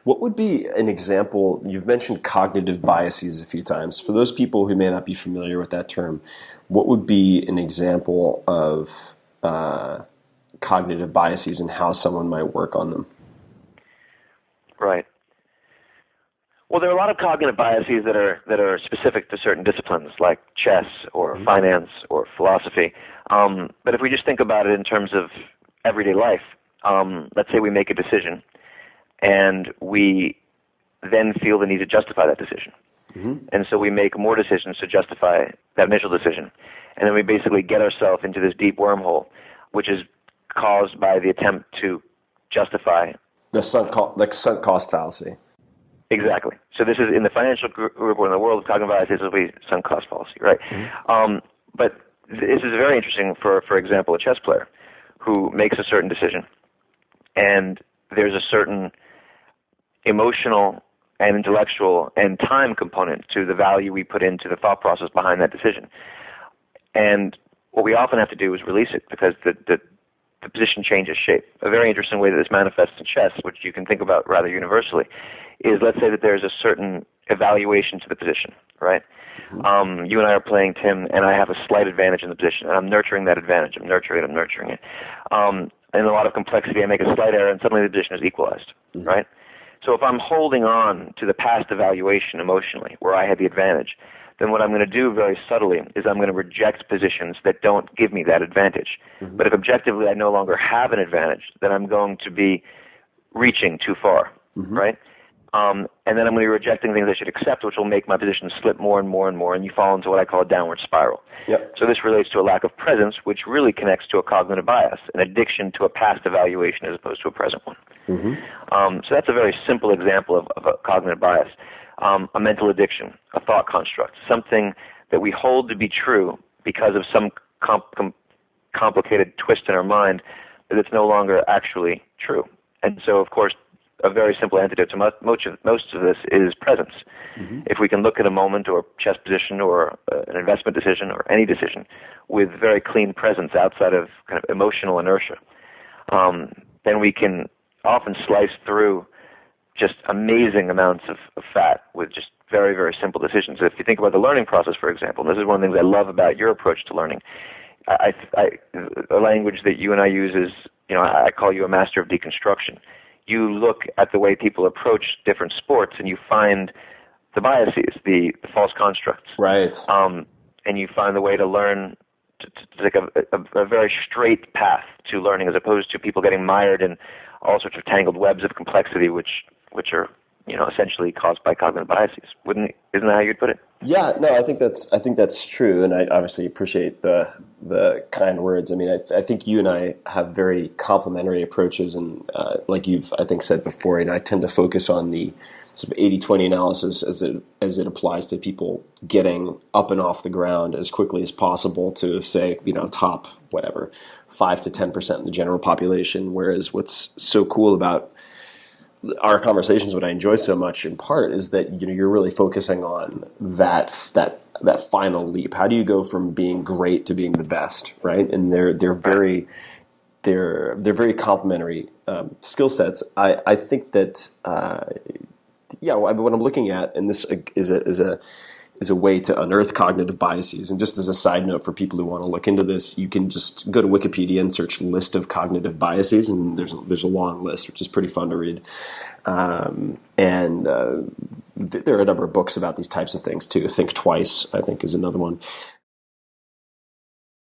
What would be an example? You've mentioned cognitive biases a few times. For those people who may not be familiar with that term, what would be an example of cognitive biases and how someone might work on them? Right. Well, there are a lot of cognitive biases that are specific to certain disciplines, like chess or finance or philosophy. But if we just think about it in terms of everyday life, let's say we make a decision, and we then feel the need to justify that decision. And so we make more decisions to justify that initial decision. And then we basically get ourselves into this deep wormhole, which is caused by the attempt to justify The sunk cost fallacy. Exactly. So this is in the financial group or in the world of cognitive biases, this will be sunk cost fallacy, right? But this is very interesting for example, a chess player who makes a certain decision, and there's a certain emotional and intellectual and time component to the value we put into the thought process behind that decision. And what we often have to do is release it because the position changes shape. A very interesting way that this manifests in chess, which you can think about rather universally, is let's say that there's a certain evaluation to the position, right? You and I are playing, Tim, and I have a slight advantage in the position, and I'm nurturing that advantage. I'm nurturing it. In a lot of complexity, I make a slight error, and suddenly the position is equalized, right? So if I'm holding on to the past evaluation emotionally, where I had the advantage, then what I'm going to do very subtly is I'm going to reject positions that don't give me that advantage. But if objectively I no longer have an advantage, then I'm going to be reaching too far, right? And then I'm going to be rejecting things I should accept, which will make my position slip more and more and more, and you fall into what I call a downward spiral. So this relates to a lack of presence, which really connects to a cognitive bias, an addiction to a past evaluation as opposed to a present one. So that's a very simple example of a cognitive bias. A mental addiction, a thought construct, something that we hold to be true because of some complicated twist in our mind, but it's no longer actually true. And so, of course, a very simple antidote to most of this is presence. If we can look at a moment or chess position or an investment decision or any decision with very clean presence outside of kind of emotional inertia, then we can often slice through just amazing amounts of fat with just very, very simple decisions. If you think about the learning process, for example, and this is one of the things I love about your approach to learning, the language that you and I use is, I call you a master of deconstruction. You look at the way people approach different sports and you find the biases, the false constructs. Right. And you find the way to learn to take a very straight path to learning as opposed to people getting mired in all sorts of tangled webs of complexity, which are essentially caused by cognitive biases. Isn't that how you'd put it? Yeah, no, I think that's true, and I obviously appreciate the kind words. I mean, I think you and I have very complementary approaches, and like you've I think said before, and I tend to focus on the sort of 80-20 analysis as it applies to people getting up and off the ground as quickly as possible to say top 5 to 10% in the general population. Whereas what's so cool about our conversations, what I enjoy so much in part, is that you're really focusing on that final leap. How do you go from being great to being the best, right? And they're very complementary skill sets. I think that what I'm looking at, and this is a way to unearth cognitive biases. And just as a side note for people who want to look into this, you can just go to Wikipedia and search list of cognitive biases, and there's a long list, which is pretty fun to read. There are a number of books about these types of things too. Think Twice, I think, is another one.